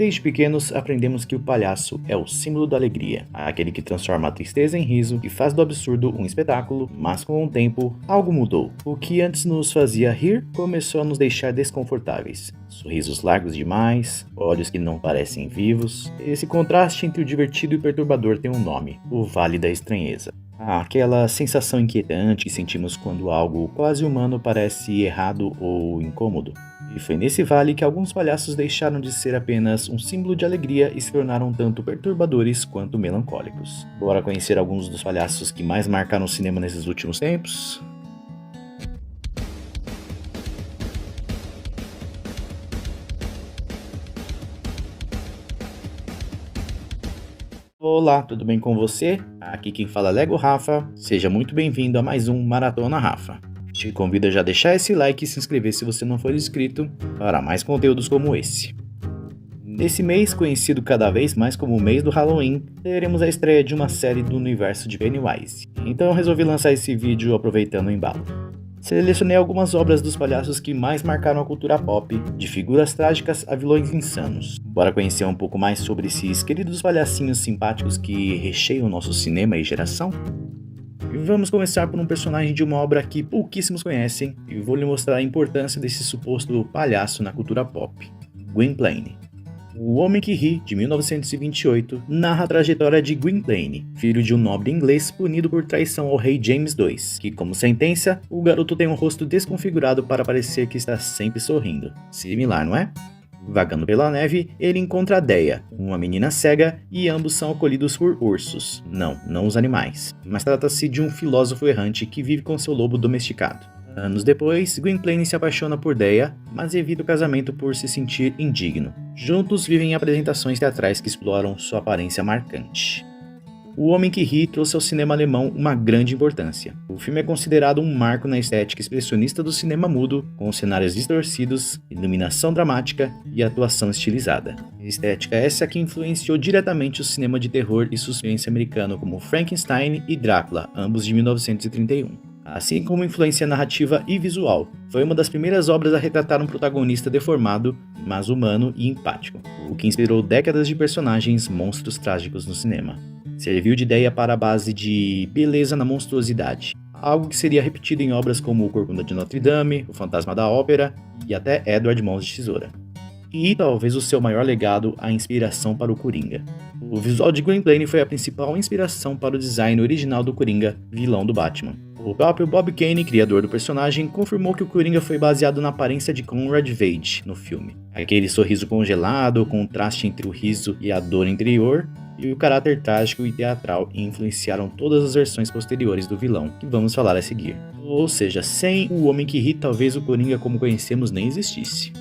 Desde pequenos, aprendemos que o palhaço é o símbolo da alegria, aquele que transforma a tristeza em riso e faz do absurdo um espetáculo, mas com o tempo, algo mudou. O que antes nos fazia rir, começou a nos deixar desconfortáveis. Sorrisos largos demais, olhos que não parecem vivos. Esse contraste entre o divertido e o perturbador tem um nome: o Vale da Estranheza. Aquela sensação inquietante que sentimos quando algo quase humano parece errado ou incômodo. E foi nesse vale que alguns palhaços deixaram de ser apenas um símbolo de alegria e se tornaram tanto perturbadores quanto melancólicos. Bora conhecer alguns dos palhaços que mais marcaram o cinema nesses últimos tempos? Olá, tudo bem com você? Aqui quem fala é Lego Rafa. Seja muito bem-vindo a mais um Maratona Rafa. Te convido a já deixar esse like e se inscrever se você não for inscrito para mais conteúdos como esse. Nesse mês, conhecido cada vez mais como o mês do Halloween, teremos a estreia de uma série do universo de Pennywise. Então eu resolvi lançar esse vídeo aproveitando o embalo. Selecionei algumas obras dos palhaços que mais marcaram a cultura pop, de figuras trágicas a vilões insanos. Bora conhecer um pouco mais sobre esses queridos palhacinhos simpáticos que recheiam nosso cinema e geração? E vamos começar por um personagem de uma obra que pouquíssimos conhecem, e vou lhe mostrar a importância desse suposto palhaço na cultura pop: Gwynplaine. O Homem que Ri, de 1928, narra a trajetória de Gwynplaine, filho de um nobre inglês punido por traição ao rei James II, que, como sentença, o garoto tem um rosto desconfigurado para parecer que está sempre sorrindo. Similar, não é? Vagando pela neve, ele encontra a Deia, uma menina cega, e ambos são acolhidos por ursos. Não os animais. Mas trata-se de um filósofo errante que vive com seu lobo domesticado. Anos depois, Gwynplaine se apaixona por Deia, mas evita o casamento por se sentir indigno. Juntos vivem apresentações teatrais que exploram sua aparência marcante. O Homem que Ri trouxe ao cinema alemão uma grande importância. O filme é considerado um marco na estética expressionista do cinema mudo, com cenários distorcidos, iluminação dramática e atuação estilizada. Estética essa que influenciou diretamente o cinema de terror e suspense americano como Frankenstein e Drácula, ambos de 1931. Assim como influência narrativa e visual. Foi uma das primeiras obras a retratar um protagonista deformado, mas humano e empático, o que inspirou décadas de personagens monstros trágicos no cinema. Serviu de ideia para a base de beleza na monstruosidade, algo que seria repetido em obras como O Corcunda de Notre Dame, O Fantasma da Ópera e até Edward Mãos de Tesoura. E talvez o seu maior legado, a inspiração para o Coringa. O visual de Gwynplaine foi a principal inspiração para o design original do Coringa, vilão do Batman. O próprio Bob Kane, criador do personagem, confirmou que o Coringa foi baseado na aparência de Conrad Veidt no filme. Aquele sorriso congelado, o contraste entre o riso e a dor interior, e o caráter trágico e teatral influenciaram todas as versões posteriores do vilão, que vamos falar a seguir. Ou seja, sem o Homem que Ri, talvez o Coringa como conhecemos nem existisse.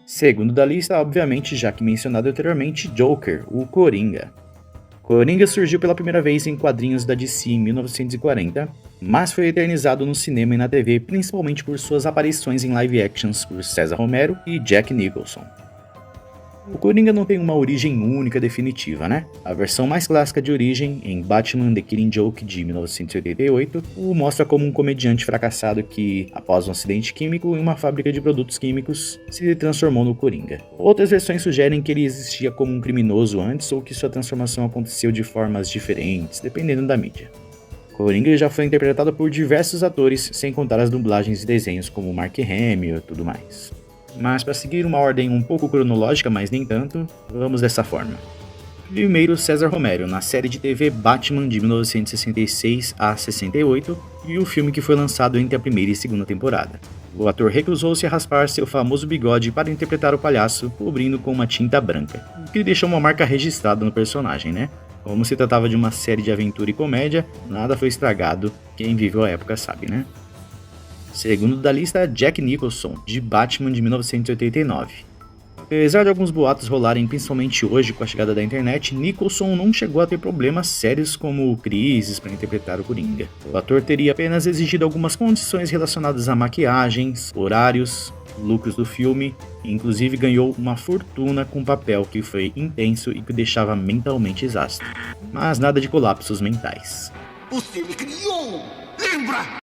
Segundo da lista, obviamente, já que mencionado anteriormente, Joker, o Coringa. Coringa surgiu pela primeira vez em quadrinhos da DC em 1940, mas foi eternizado no cinema e na TV principalmente por suas aparições em live actions por César Romero e Jack Nicholson. O Coringa não tem uma origem única definitiva, né? A versão mais clássica de origem, em Batman The Killing Joke de 1988, o mostra como um comediante fracassado que, após um acidente químico em uma fábrica de produtos químicos, se transformou no Coringa. Outras versões sugerem que ele existia como um criminoso antes ou que sua transformação aconteceu de formas diferentes, dependendo da mídia. Coringa já foi interpretado por diversos atores, sem contar as dublagens e desenhos como Mark Hamill e tudo mais. Mas para seguir uma ordem um pouco cronológica, mas nem tanto, vamos dessa forma. Primeiro, César Romero, na série de TV Batman de 1966 a 68, e o filme que foi lançado entre a primeira e segunda temporada. O ator recusou-se a raspar seu famoso bigode para interpretar o palhaço, cobrindo com uma tinta branca, o que deixou uma marca registrada no personagem, né? Como se tratava de uma série de aventura e comédia, nada foi estragado, quem viveu a época sabe, né? Segundo da lista, Jack Nicholson, de Batman de 1989. Apesar de alguns boatos rolarem principalmente hoje com a chegada da internet, Nicholson não chegou a ter problemas sérios como crises para interpretar o Coringa. O ator teria apenas exigido algumas condições relacionadas a maquiagens, horários, lucros do filme, e inclusive ganhou uma fortuna com um papel que foi intenso e que o deixava mentalmente exausto. Mas nada de colapsos mentais. Você me criou! Lembra?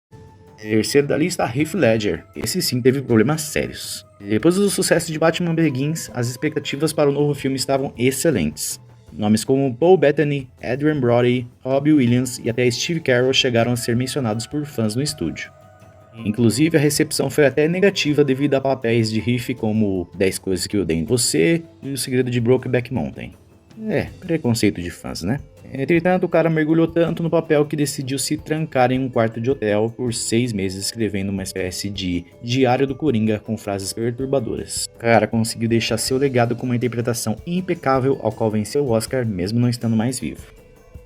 Terceiro da lista, Heath Ledger. Esse sim teve problemas sérios. Depois do sucesso de Batman Begins, as expectativas para o novo filme estavam excelentes. Nomes como Paul Bettany, Adrien Brody, Robbie Williams e até Steve Carell chegaram a ser mencionados por fãs no estúdio. Inclusive, a recepção foi até negativa devido a papéis de Heath como 10 Coisas que Eu Odeio em Você e O Segredo de Brokeback Mountain. Preconceito de fãs, né? Entretanto, o cara mergulhou tanto no papel que decidiu se trancar em um quarto de hotel por 6 meses escrevendo uma espécie de diário do Coringa com frases perturbadoras. O cara conseguiu deixar seu legado com uma interpretação impecável ao qual venceu o Oscar mesmo não estando mais vivo.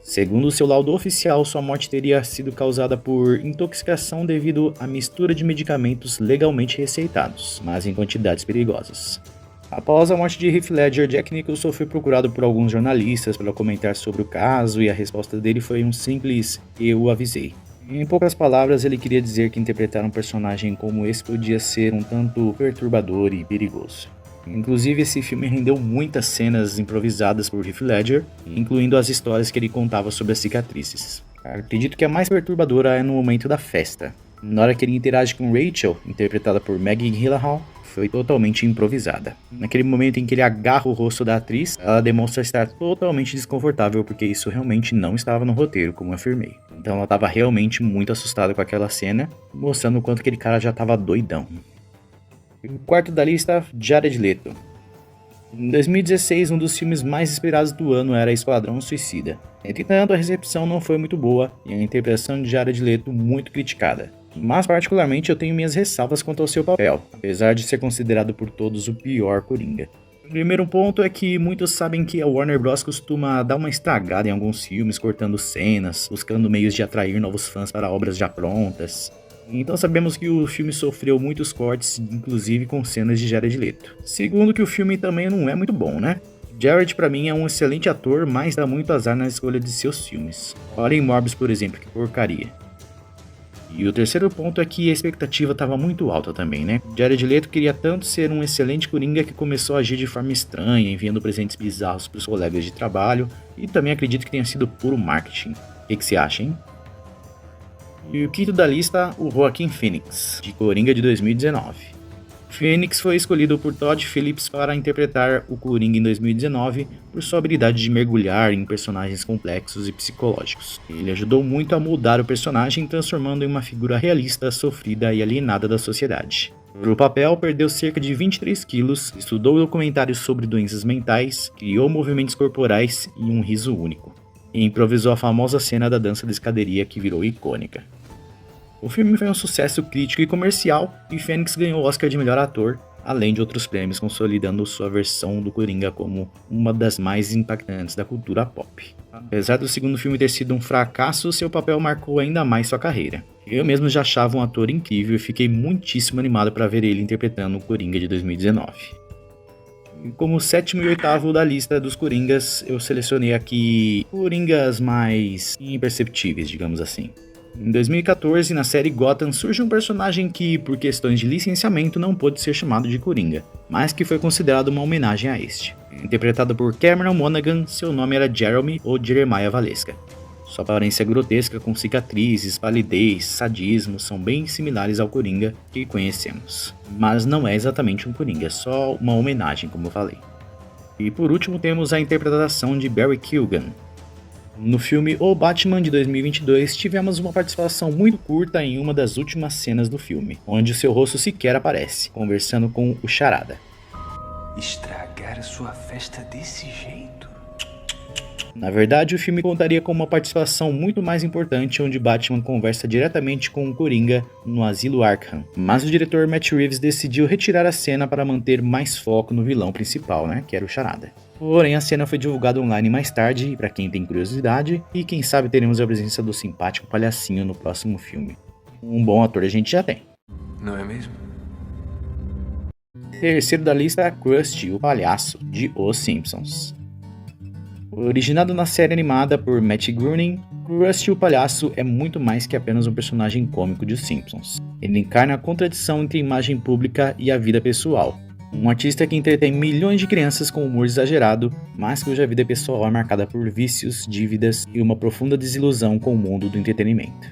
Segundo seu laudo oficial, sua morte teria sido causada por intoxicação devido à mistura de medicamentos legalmente receitados, mas em quantidades perigosas. Após a morte de Heath Ledger, Jack Nicholson foi procurado por alguns jornalistas para comentar sobre o caso e a resposta dele foi um simples "eu o avisei". Em poucas palavras, ele queria dizer que interpretar um personagem como esse podia ser um tanto perturbador e perigoso. Inclusive, esse filme rendeu muitas cenas improvisadas por Heath Ledger, incluindo as histórias que ele contava sobre as cicatrizes. Acredito que a mais perturbadora é no momento da festa. Na hora que ele interage com Rachel, interpretada por Maggie Gyllenhaal, foi totalmente improvisada. Naquele momento em que ele agarra o rosto da atriz, ela demonstra estar totalmente desconfortável porque isso realmente não estava no roteiro, como eu afirmei. Então ela estava realmente muito assustada com aquela cena, mostrando o quanto aquele cara já estava doidão. O quarto da lista, Jared Leto. Em 2016, um dos filmes mais esperados do ano era Esquadrão Suicida. Entretanto, a recepção não foi muito boa e a interpretação de Jared Leto muito criticada. Mas particularmente eu tenho minhas ressalvas quanto ao seu papel, apesar de ser considerado por todos o pior Coringa. O primeiro ponto é que muitos sabem que a Warner Bros. Costuma dar uma estragada em alguns filmes, cortando cenas, buscando meios de atrair novos fãs para obras já prontas. Então sabemos que o filme sofreu muitos cortes, inclusive com cenas de Jared Leto. Segundo, que o filme também não é muito bom, né? Jared pra mim é um excelente ator, mas dá muito azar na escolha de seus filmes. Olha em Morbius, por exemplo, que porcaria. E o terceiro ponto é que a expectativa estava muito alta também, né? Jared Leto queria tanto ser um excelente Coringa que começou a agir de forma estranha, enviando presentes bizarros para os colegas de trabalho, e também acredito que tenha sido puro marketing. O que você acha, hein? E o quinto da lista, o Joaquin Phoenix, de Coringa de 2019. Phoenix foi escolhido por Todd Phillips para interpretar o Coringa em 2019 por sua habilidade de mergulhar em personagens complexos e psicológicos. Ele ajudou muito a moldar o personagem, transformando em uma figura realista, sofrida e alienada da sociedade. Para o papel, perdeu cerca de 23 quilos, estudou documentários sobre doenças mentais, criou movimentos corporais e um riso único. E improvisou a famosa cena da dança da escadaria que virou icônica. O filme foi um sucesso crítico e comercial, e Phoenix ganhou o Oscar de melhor ator, além de outros prêmios, consolidando sua versão do Coringa como uma das mais impactantes da cultura pop. Apesar do segundo filme ter sido um fracasso, seu papel marcou ainda mais sua carreira. Eu mesmo já achava um ator incrível e fiquei muitíssimo animado para ver ele interpretando o Coringa de 2019. E como sétimo e oitavo da lista dos Coringas, eu selecionei aqui Coringas mais imperceptíveis, digamos assim. Em 2014, na série Gotham, surge um personagem que, por questões de licenciamento, não pôde ser chamado de Coringa, mas que foi considerado uma homenagem a este. Interpretado por Cameron Monaghan, seu nome era Jeremy ou Jeremiah Valesca. Sua aparência grotesca com cicatrizes, palidez, sadismo são bem similares ao Coringa que conhecemos. Mas não é exatamente um Coringa, é só uma homenagem, como eu falei. E por último temos a interpretação de Barry Keoghan. No filme O Batman de 2022, tivemos uma participação muito curta em uma das últimas cenas do filme, onde o seu rosto sequer aparece, conversando com o Charada. Estragar sua festa desse jeito? Na verdade, o filme contaria com uma participação muito mais importante, onde Batman conversa diretamente com o Coringa no Asilo Arkham. Mas o diretor Matt Reeves decidiu retirar a cena para manter mais foco no vilão principal, que era o Charada. Porém, a cena foi divulgada online mais tarde, para quem tem curiosidade, e quem sabe teremos a presença do simpático palhacinho no próximo filme. Um bom ator a gente já tem. Não é mesmo? Terceiro da lista é Krusty, o palhaço, de Os Simpsons. Originado na série animada por Matt Groening, Krusty o Palhaço é muito mais que apenas um personagem cômico de Os Simpsons. Ele encarna a contradição entre a imagem pública e a vida pessoal. Um artista que entretém milhões de crianças com humor exagerado, mas cuja vida pessoal é marcada por vícios, dívidas e uma profunda desilusão com o mundo do entretenimento.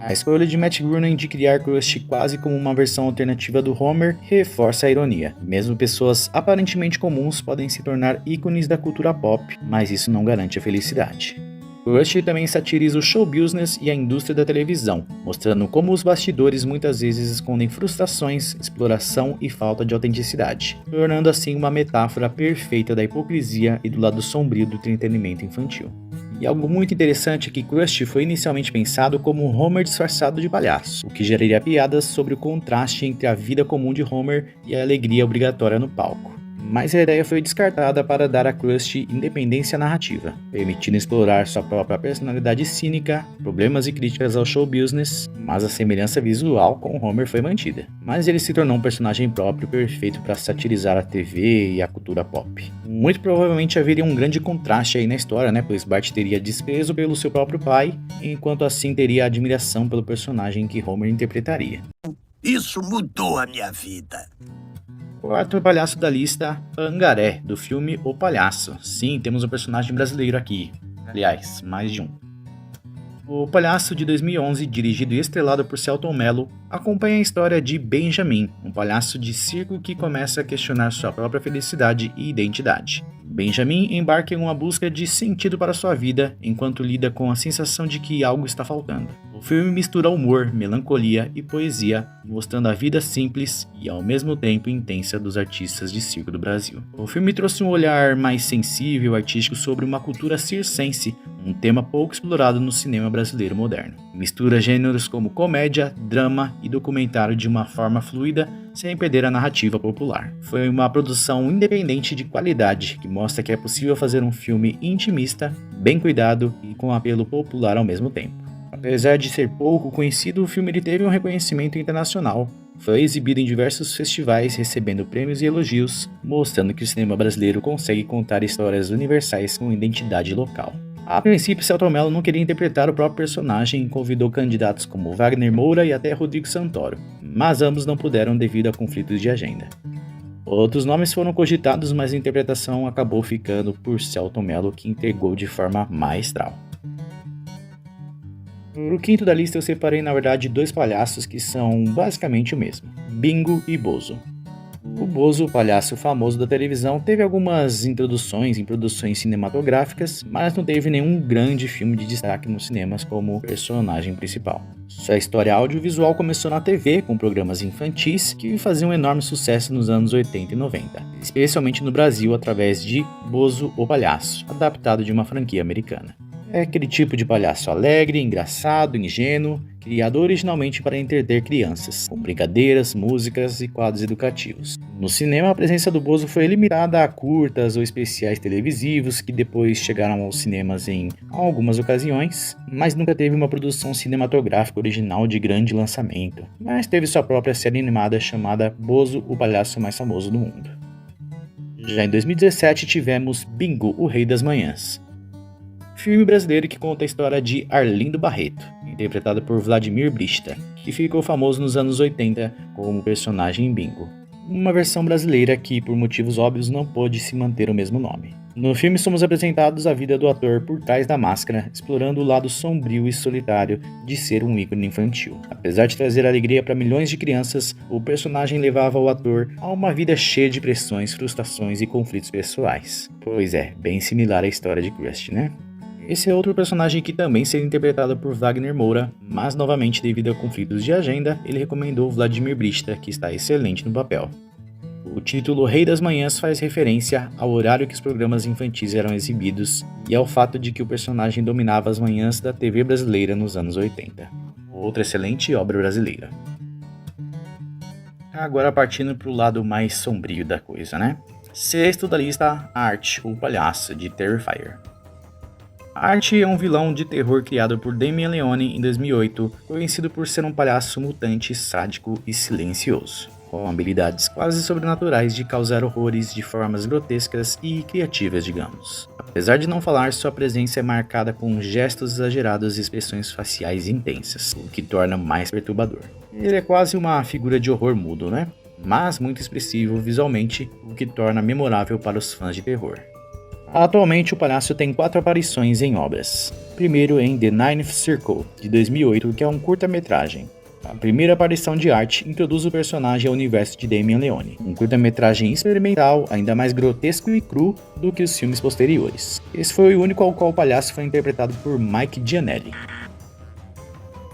A escolha de Matt Groening de criar Krusty quase como uma versão alternativa do Homer reforça a ironia. Mesmo pessoas aparentemente comuns podem se tornar ícones da cultura pop, mas isso não garante a felicidade. Krusty também satiriza o show business e a indústria da televisão, mostrando como os bastidores muitas vezes escondem frustrações, exploração e falta de autenticidade, tornando assim uma metáfora perfeita da hipocrisia e do lado sombrio do entretenimento infantil. E algo muito interessante é que Krusty foi inicialmente pensado como um Homer disfarçado de palhaço, o que geraria piadas sobre o contraste entre a vida comum de Homer e a alegria obrigatória no palco. Mas a ideia foi descartada para dar a Krusty independência narrativa, permitindo explorar sua própria personalidade cínica, problemas e críticas ao show business, mas a semelhança visual com Homer foi mantida. Mas ele se tornou um personagem próprio perfeito para satirizar a TV e a cultura pop. Muito provavelmente haveria um grande contraste aí na história, pois Bart teria desprezo pelo seu próprio pai, enquanto assim teria admiração pelo personagem que Homer interpretaria. Isso mudou a minha vida. Quarto palhaço da lista, Angaré, do filme O Palhaço. Sim, temos um personagem brasileiro aqui. Aliás, mais de um. O Palhaço de 2011, dirigido e estrelado por Selton Mello, acompanha a história de Benjamin, um palhaço de circo que começa a questionar sua própria felicidade e identidade. Benjamin embarca em uma busca de sentido para sua vida, enquanto lida com a sensação de que algo está faltando. O filme mistura humor, melancolia e poesia, mostrando a vida simples e ao mesmo tempo intensa dos artistas de circo do Brasil. O filme trouxe um olhar mais sensível e artístico sobre uma cultura circense, um tema pouco explorado no cinema brasileiro moderno. Mistura gêneros como comédia, drama e documentário de uma forma fluida, sem perder a narrativa popular. Foi uma produção independente de qualidade, que mostra que é possível fazer um filme intimista, bem cuidado e com apelo popular ao mesmo tempo. Apesar de ser pouco conhecido, o filme teve um reconhecimento internacional. Foi exibido em diversos festivais, recebendo prêmios e elogios, mostrando que o cinema brasileiro consegue contar histórias universais com identidade local. A princípio, Selton Mello não queria interpretar o próprio personagem e convidou candidatos como Wagner Moura e até Rodrigo Santoro, mas ambos não puderam devido a conflitos de agenda. Outros nomes foram cogitados, mas a interpretação acabou ficando por Selton Mello, que entregou de forma maestral. No quinto da lista eu separei na verdade dois palhaços que são basicamente o mesmo, Bingo e Bozo. O Bozo, o palhaço famoso da televisão, teve algumas introduções em produções cinematográficas, mas não teve nenhum grande filme de destaque nos cinemas como personagem principal. Sua história audiovisual começou na TV, com programas infantis que faziam um enorme sucesso nos anos 80 e 90, especialmente no Brasil através de Bozo, o Palhaço, adaptado de uma franquia americana. É aquele tipo de palhaço alegre, engraçado, ingênuo, criado originalmente para entreter crianças, com brincadeiras, músicas e quadros educativos. No cinema, a presença do Bozo foi limitada a curtas ou especiais televisivos que depois chegaram aos cinemas em algumas ocasiões, mas nunca teve uma produção cinematográfica original de grande lançamento, mas teve sua própria série animada chamada Bozo, o Palhaço Mais Famoso do Mundo. Já em 2017 tivemos Bingo, o Rei das Manhãs, filme brasileiro que conta a história de Arlindo Barreto, interpretado por Vladimir Brista, que ficou famoso nos anos 80 como personagem Bingo. Uma versão brasileira que, por motivos óbvios, não pôde se manter o mesmo nome. No filme somos apresentados a vida do ator por trás da máscara, explorando o lado sombrio e solitário de ser um ícone infantil. Apesar de trazer alegria para milhões de crianças, o personagem levava o ator a uma vida cheia de pressões, frustrações e conflitos pessoais. Pois é, bem similar à história de Krusty, né? Esse é outro personagem que também seria interpretado por Wagner Moura, mas novamente devido a conflitos de agenda, ele recomendou Vladimir Brista, que está excelente no papel. O título Rei das Manhãs faz referência ao horário que os programas infantis eram exibidos e ao fato de que o personagem dominava as manhãs da TV brasileira nos anos 80. Outra excelente obra brasileira. Agora partindo para o lado mais sombrio da coisa, Sexto da lista, Art, o Palhaço, de Terrifier. Art é um vilão de terror criado por Damien Leone em 2008, conhecido por ser um palhaço mutante, sádico e silencioso, com habilidades quase sobrenaturais de causar horrores de formas grotescas e criativas, digamos. Apesar de não falar, sua presença é marcada com gestos exagerados e expressões faciais intensas, o que torna mais perturbador. Ele é quase uma figura de horror mudo, Mas muito expressivo visualmente, o que torna memorável para os fãs de terror. Atualmente o palhaço tem 4 aparições em obras. Primeiro em The Ninth Circle, de 2008, que é um curta-metragem. A primeira aparição de Art introduz o personagem ao universo de Damien Leone, um curta-metragem experimental, ainda mais grotesco e cru do que os filmes posteriores. Esse foi o único ao qual o palhaço foi interpretado por Mike Giannelli.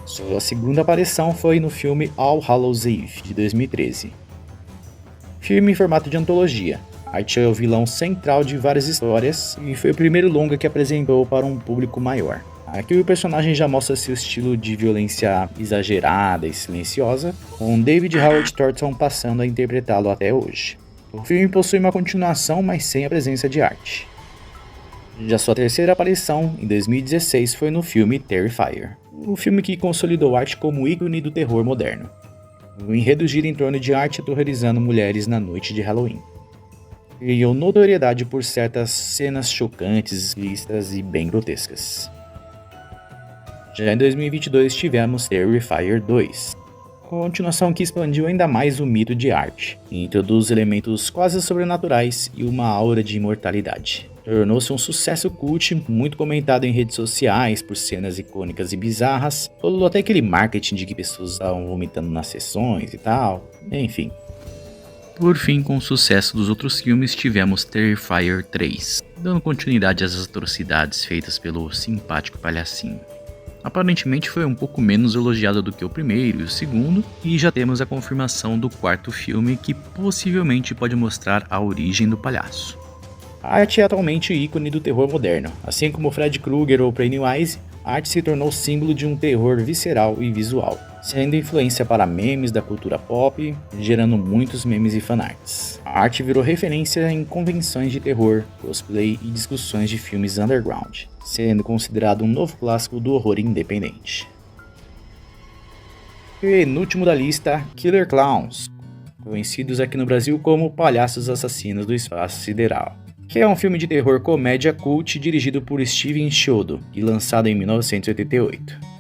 Sua segunda aparição foi no filme All Hallows Eve, de 2013. Filme em formato de antologia. Art é o vilão central de várias histórias e foi o primeiro longa que apresentou para um público maior. Aqui o personagem já mostra seu estilo de violência exagerada e silenciosa, com David Howard Thornton passando a interpretá-lo até hoje. O filme possui uma continuação, mas sem a presença de Art. Já sua terceira aparição, em 2016, foi no filme Terrifier, o filme que consolidou Art como ícone do terror moderno. O enredo gira em torno de Art aterrorizando mulheres na noite de Halloween. Ganhou notoriedade por certas cenas chocantes, explícitas e bem grotescas. Já em 2022 tivemos Terrifier 2, continuação que expandiu ainda mais o mito de Art, e introduz elementos quase sobrenaturais e uma aura de imortalidade. Tornou-se um sucesso cult, muito comentado em redes sociais por cenas icônicas e bizarras, rolou até aquele marketing de que pessoas estavam vomitando nas sessões e tal, enfim. Por fim, com o sucesso dos outros filmes, tivemos Terrifier 3, dando continuidade às atrocidades feitas pelo simpático palhacinho. Aparentemente foi um pouco menos elogiado do que o primeiro e o segundo, e já temos a confirmação do quarto filme que possivelmente pode mostrar a origem do palhaço. Art é atualmente ícone do terror moderno, assim como Fred Krueger ou Pennywise. Art se tornou símbolo de um terror visceral e visual, sendo influência para memes da cultura pop, gerando muitos memes e fanarts. A Art virou referência em convenções de terror, cosplay e discussões de filmes underground, sendo considerado um novo clássico do horror independente. Penúltimo da lista, Killer Clowns, conhecidos aqui no Brasil como Palhaços Assassinos do Espaço Sideral, que é um filme de terror comédia cult dirigido por Steven Chiodo e lançado em 1988.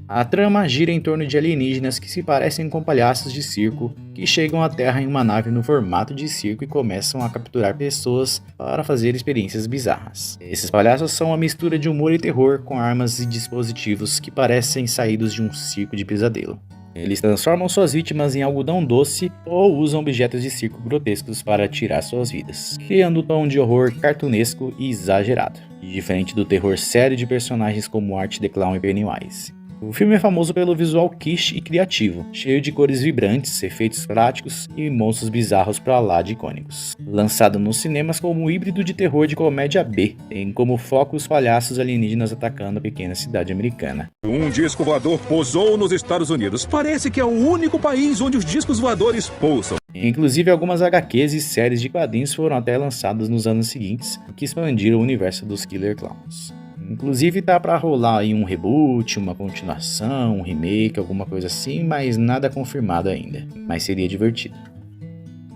A trama gira em torno de alienígenas que se parecem com palhaços de circo que chegam à Terra em uma nave no formato de circo e começam a capturar pessoas para fazer experiências bizarras. Esses palhaços são uma mistura de humor e terror com armas e dispositivos que parecem saídos de um circo de pesadelo. Eles transformam suas vítimas em algodão doce ou usam objetos de circo grotescos para tirar suas vidas, criando um tom de horror cartunesco e exagerado, diferente do terror sério de personagens como Art the Clown e Pennywise. O filme é famoso pelo visual quiche e criativo, cheio de cores vibrantes, efeitos práticos e monstros bizarros pra lá de icônicos. Lançado nos cinemas como um híbrido de terror de comédia B, tem como foco os palhaços alienígenas atacando a pequena cidade americana. Um disco voador pousou nos Estados Unidos. Parece que é o único país onde os discos voadores pousam. Inclusive, algumas HQs e séries de quadrinhos foram até lançadas nos anos seguintes, que expandiram o universo dos Killer Clowns. Inclusive tá pra rolar aí um reboot, uma continuação, um remake, alguma coisa assim, mas nada confirmado ainda, mas seria divertido.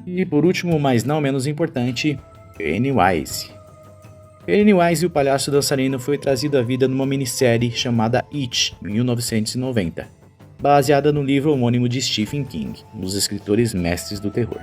E por último, mas não menos importante, Pennywise. Pennywise, o palhaço dançarino, foi trazido à vida numa minissérie chamada It, 1990, baseada no livro homônimo de Stephen King, um dos escritores mestres do terror.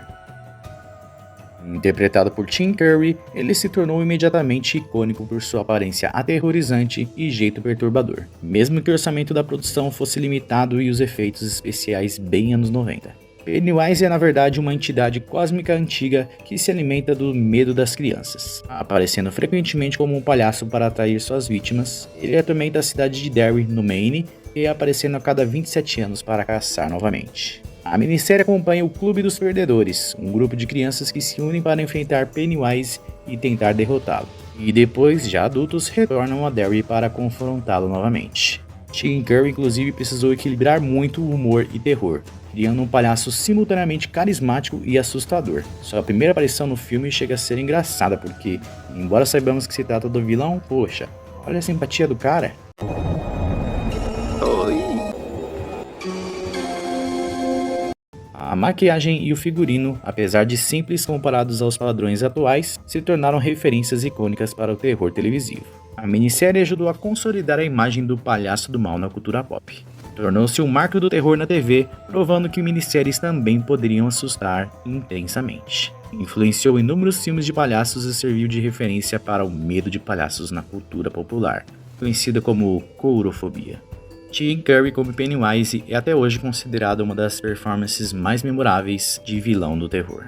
Interpretado por Tim Curry, ele se tornou imediatamente icônico por sua aparência aterrorizante e jeito perturbador, mesmo que o orçamento da produção fosse limitado e os efeitos especiais bem anos 90. Pennywise é na verdade uma entidade cósmica antiga que se alimenta do medo das crianças, aparecendo frequentemente como um palhaço para atrair suas vítimas. Ele atormenta a cidade de Derry, no Maine, e aparecendo a cada 27 anos para caçar novamente. A minissérie acompanha o Clube dos Perdedores, um grupo de crianças que se unem para enfrentar Pennywise e tentar derrotá-lo, e depois, já adultos, retornam a Derry para confrontá-lo novamente. Tim Curry inclusive precisou equilibrar muito o humor e terror, criando um palhaço simultaneamente carismático e assustador. Sua primeira aparição no filme chega a ser engraçada porque, embora saibamos que se trata do vilão, poxa, olha a simpatia do cara. A maquiagem e o figurino, apesar de simples comparados aos padrões atuais, se tornaram referências icônicas para o terror televisivo. A minissérie ajudou a consolidar a imagem do palhaço do mal na cultura pop. Tornou-se um marco do terror na TV, provando que minisséries também poderiam assustar intensamente. Influenciou inúmeros filmes de palhaços e serviu de referência para o medo de palhaços na cultura popular, conhecida como courofobia. Tim Curry como Pennywise é até hoje considerada uma das performances mais memoráveis de vilão do terror.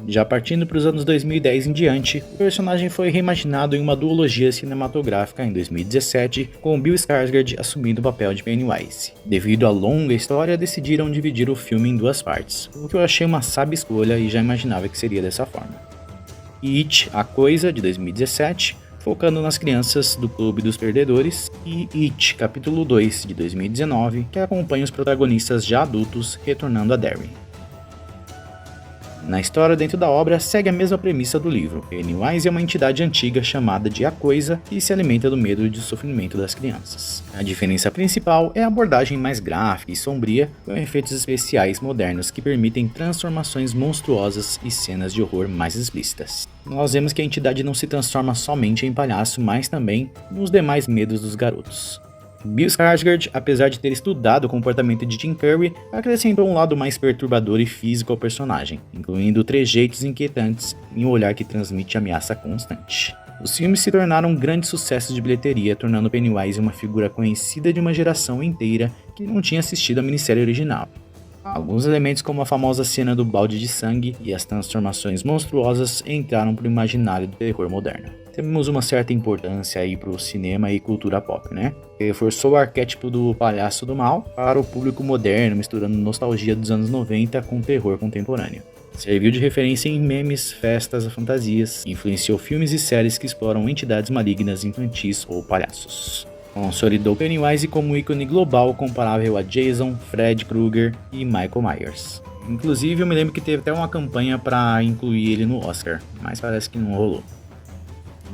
Já partindo para os anos 2010 em diante, o personagem foi reimaginado em uma duologia cinematográfica em 2017, com Bill Skarsgård assumindo o papel de Pennywise. Devido à longa história, decidiram dividir o filme em 2 partes, o que eu achei uma sábia escolha e já imaginava que seria dessa forma. It, A Coisa, de 2017, focando nas crianças do Clube dos Perdedores, e It, capítulo 2, de 2019, que acompanha os protagonistas já adultos retornando a Derry. Na história dentro da obra, segue a mesma premissa do livro. Pennywise é uma entidade antiga chamada de A Coisa que se alimenta do medo e do sofrimento das crianças. A diferença principal é a abordagem mais gráfica e sombria, com efeitos especiais modernos que permitem transformações monstruosas e cenas de horror mais explícitas. Nós vemos que a entidade não se transforma somente em palhaço, mas também nos demais medos dos garotos. Bill Skarsgård, apesar de ter estudado o comportamento de Tim Curry, acrescentou um lado mais perturbador e físico ao personagem, incluindo trejeitos inquietantes e um olhar que transmite ameaça constante. Os filmes se tornaram grandes sucessos de bilheteria, tornando Pennywise uma figura conhecida de uma geração inteira que não tinha assistido a minissérie original. Alguns elementos como a famosa cena do balde de sangue e as transformações monstruosas entraram para o imaginário do terror moderno. Temos uma certa importância aí para o cinema e cultura pop, né? Reforçou o arquétipo do palhaço do mal para o público moderno, misturando nostalgia dos anos 90 com terror contemporâneo. Serviu de referência em memes, festas, fantasias, influenciou filmes e séries que exploram entidades malignas infantis ou palhaços. Consolidou Pennywise como um ícone global comparável a Jason, Fred Krueger e Michael Myers. Inclusive, eu me lembro que teve até uma campanha para incluir ele no Oscar, mas parece que não rolou.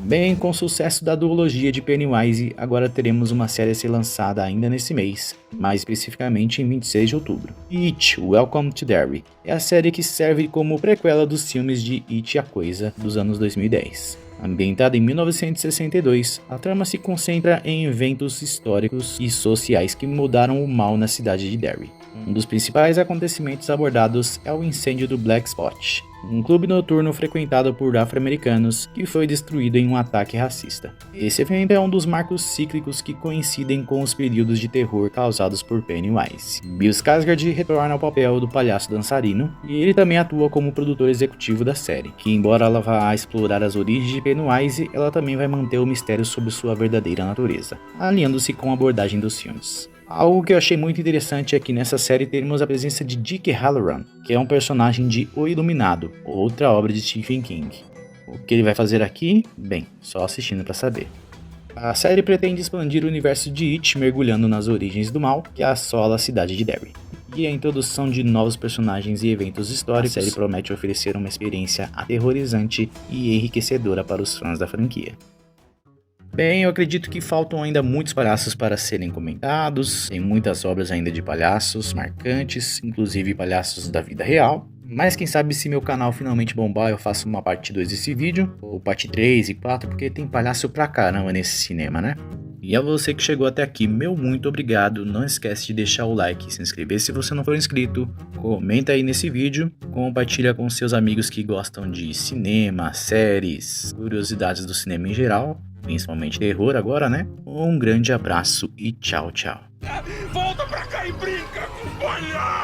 Bem, com o sucesso da duologia de Pennywise, agora teremos uma série a ser lançada ainda nesse mês, mais especificamente em 26 de outubro. It, Welcome to Derry é a série que serve como prequela dos filmes de It, A Coisa, dos anos 2010. Ambientada em 1962, a trama se concentra em eventos históricos e sociais que mudaram o mal na cidade de Derry. Um dos principais acontecimentos abordados é o incêndio do Black Spot, um clube noturno frequentado por afro-americanos que foi destruído em um ataque racista. Esse evento é um dos marcos cíclicos que coincidem com os períodos de terror causados por Pennywise. Bill Skarsgård retorna ao papel do palhaço dançarino e ele também atua como produtor executivo da série, que embora ela vá explorar as origens de Pennywise, ela também vai manter o mistério sobre sua verdadeira natureza, alinhando-se com a abordagem dos filmes. Algo que eu achei muito interessante é que nessa série teremos a presença de Dick Hallorann, que é um personagem de O Iluminado, outra obra de Stephen King. O que ele vai fazer aqui? Bem, só assistindo para saber. A série pretende expandir o universo de It mergulhando nas origens do mal que assola a cidade de Derry. E a introdução de novos personagens e eventos históricos, a série promete oferecer uma experiência aterrorizante e enriquecedora para os fãs da franquia. Bem, eu acredito que faltam ainda muitos palhaços para serem comentados, tem muitas obras ainda de palhaços marcantes, inclusive palhaços da vida real, mas quem sabe se meu canal finalmente bombar eu faço uma parte 2 desse vídeo, ou parte 3 e 4, porque tem palhaço pra caramba nesse cinema, né? E a você que chegou até aqui, meu muito obrigado, não esquece de deixar o like, se inscrever se você não for inscrito, comenta aí nesse vídeo, compartilha com seus amigos que gostam de cinema, séries, curiosidades do cinema em geral, principalmente terror agora, né? Um grande abraço e tchau, tchau. Volta pra cá e brinca com palhaço!